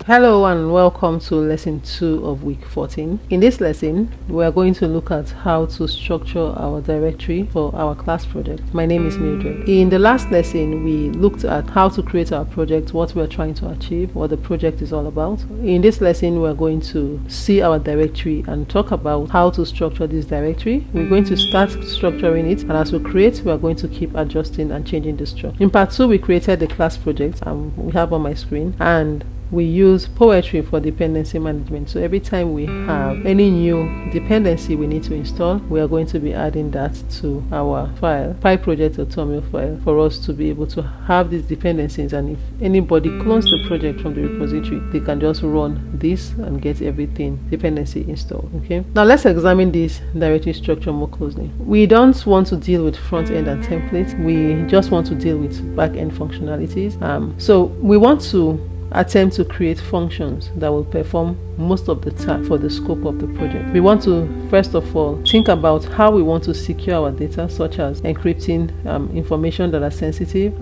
Hello and welcome to lesson 2 of week 14. In this lesson, we are going to look at how to structure our directory for our class project. My name is Mildred. In the last lesson, we looked at how to create our project, what we are trying to achieve, what the project is all about. In this lesson, we are going to see our directory and talk about how to structure this directory. We're going to start structuring it, and as we create, we are going to keep adjusting and changing the structure. In part 2, we created the class project, and we have on my screen, and we use Poetry for dependency management. So every time we have any new dependency we need to install, we are going to be adding that to our file, PyProject.toml file, for us to be able to have these dependencies. And if anybody clones the project from the repository, they can just run this and get everything dependency installed. Okay, now let's examine this directory structure more closely. We don't want to deal with front end and templates. We just want to deal with back end functionalities. So we want to attempt to create functions that will perform most of the time for the scope of the project. We want to first of all think about how we want to secure our data, such as encrypting information that are sensitive.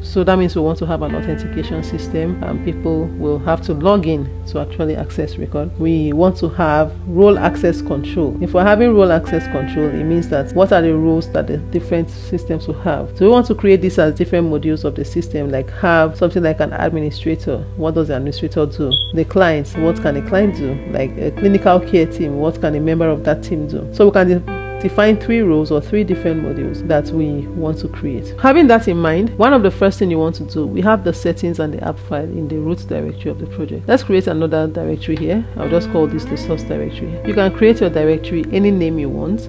So that means we want to have an authentication system, and people will have to log in to actually access record. We want to have role access control. If we're having role access control, it means that what are the roles that the different systems will have. So we want to create this as different modules of the system, like have something like an administrator. What does the administrator do? The clients, what can a client do? Like a clinical care team, what can a member of that team do? So we can define 3 roles or 3 different modules that we want to create. Having that in mind, one of the first things you want to do, we have the settings and the app file in the root directory of the project. Let's create another directory here. I'll just call this the source directory. You can create your directory any name you want,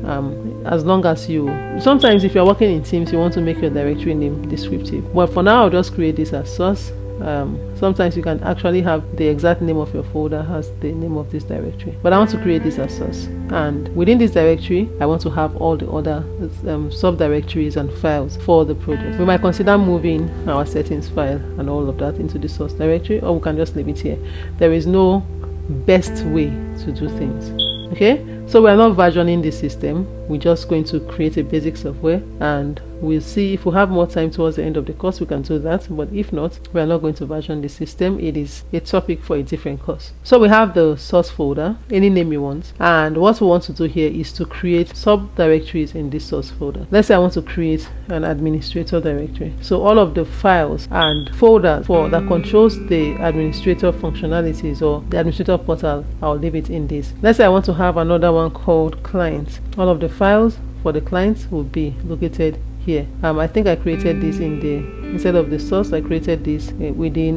as long as sometimes if you're working in teams, you want to make your directory name descriptive. But for now, I'll just create this as source. Sometimes you can actually have the exact name of your folder as the name of this directory, but I want to create this as source, and within this directory I want to have all the other subdirectories and files for the project. We might consider moving our settings file and all of that into the source directory, or we can just leave it here. There is no best way to do things. Okay, so we are not versioning the system. We're just going to create a basic software, and we'll see if we have more time towards the end of the course, we can do that. But if not, we are not going to version the system. It is a topic for a different course. So we have the source folder, any name you want, and what we want to do here is to create subdirectories in this source folder. Let's say I want to create an administrator directory. So all of the files and folders that controls the administrator functionalities or the administrator portal, I'll leave it in this. Let's say I want to have another one called client. All of the files for the clients will be located here. I think I created this instead of the source, I created this within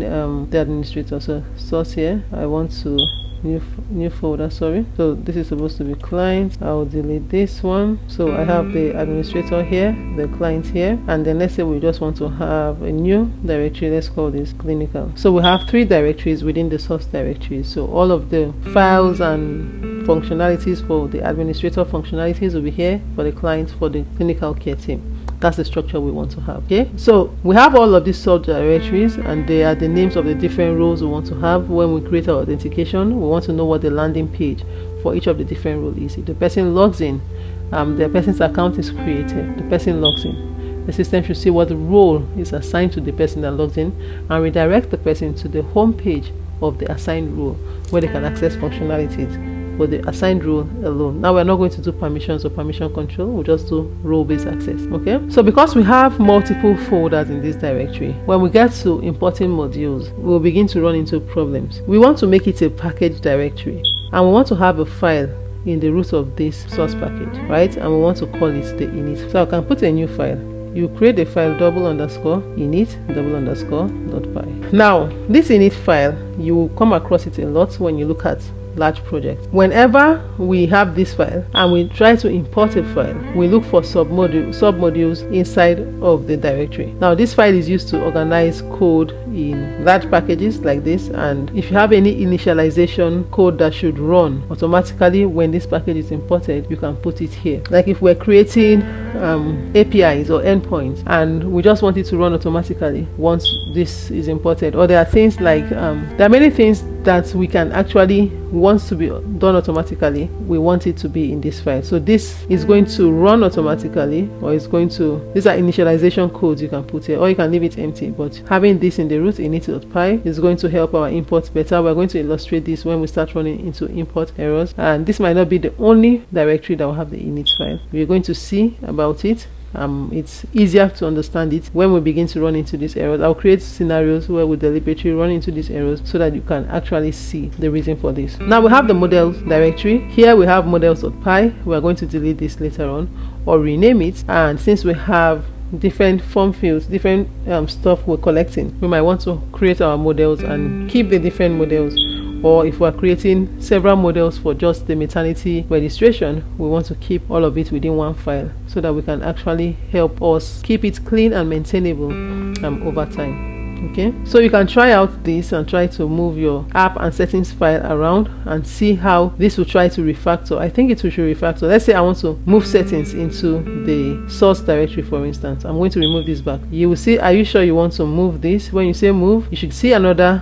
the administrator. So source here, I want to new folder, sorry. So this is supposed to be client. I'll delete this one. So I have the administrator here, the client here, and then let's say we just want to have a new directory. Let's call this clinical. So we have 3 directories within the source directory. So all of the files and functionalities for the administrator functionalities will be here, for the client, for the clinical care team. That's the structure we want to have. Okay, so we have all of these subdirectories, and they are the names of the different roles we want to have. When we create our authentication, we want to know what the landing page for each of the different roles is. If the person logs in, the person's account is created, the person logs in, the system should see what role is assigned to the person that logs in and redirect the person to the home page of the assigned role, where they can access functionalities for the assigned role alone. Now we're not going to do permissions or permission control, we'll just do role-based access. Okay, so because we have multiple folders in this directory, when we get to importing modules, we'll begin to run into problems. We want to make it a package directory, and we want to have a file in the root of this source package, right? And we want to call it the init. So I can put a new file. You create a file $init_.py. Now this init file, you will come across it a lot when you look at large project. Whenever we have this file and we try to import a file, we look for submodules inside of the directory. Now this file is used to organize code in large packages like this, and if you have any initialization code that should run automatically when this package is imported, you can put it here. Like if we're creating APIs or endpoints and we just want it to run automatically once this is imported, or there are things like there are many things that we can actually wants to be done automatically, we want it to be in this file. So this is going to run automatically, or it's going to, these are initialization codes you can put here, or you can leave it empty, but having this in the root init.py is going to help our import better. We're going to illustrate this when we start running into import errors, and this might not be the only directory that will have the init file. We're going to see about it. It's easier to understand it when we begin to run into these errors. I'll create scenarios where we deliberately run into these errors so that you can actually see the reason for this. Now we have the models directory. Here we have models.py. We are going to delete this later on or rename it, and since we have different form fields, different stuff we're collecting, we might want to create our models and keep the different models. Or if we're creating several models for just the maternity registration, we want to keep all of it within one file so that we can actually help us keep it clean and maintainable over time. Okay, so you can try out this and try to move your app and settings file around and see how this will try to refactor. I think it will refactor. Let's say I want to move settings into the source directory, for instance. I'm going to remove this back. You will see, are you sure you want to move this? When you say move, you should see another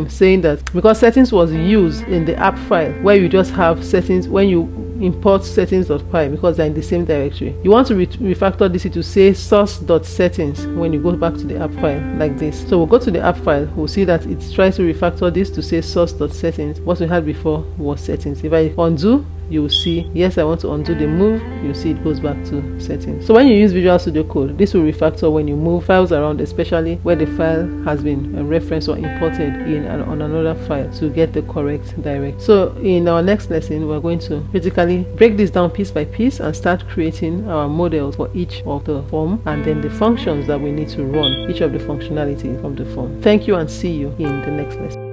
saying that because settings was used in the app file where you just have settings when you import settings.py, because they're in the same directory. You want to refactor this to say source.settings when you go back to the app file like this. So we'll go to the app file, we'll see that it tries to refactor this to say source.settings. What we had before was settings. If I undo, you will see, yes, I want to undo the move, you'll see it goes back to settings. So when you use Visual Studio Code, this will refactor when you move files around, especially where the file has been referenced or imported on another file to get the correct direct. So in our next lesson, we're going to basically break this down piece by piece and start creating our models for each of the form and then the functions that we need to run, each of the functionality from the form. Thank you and see you in the next lesson.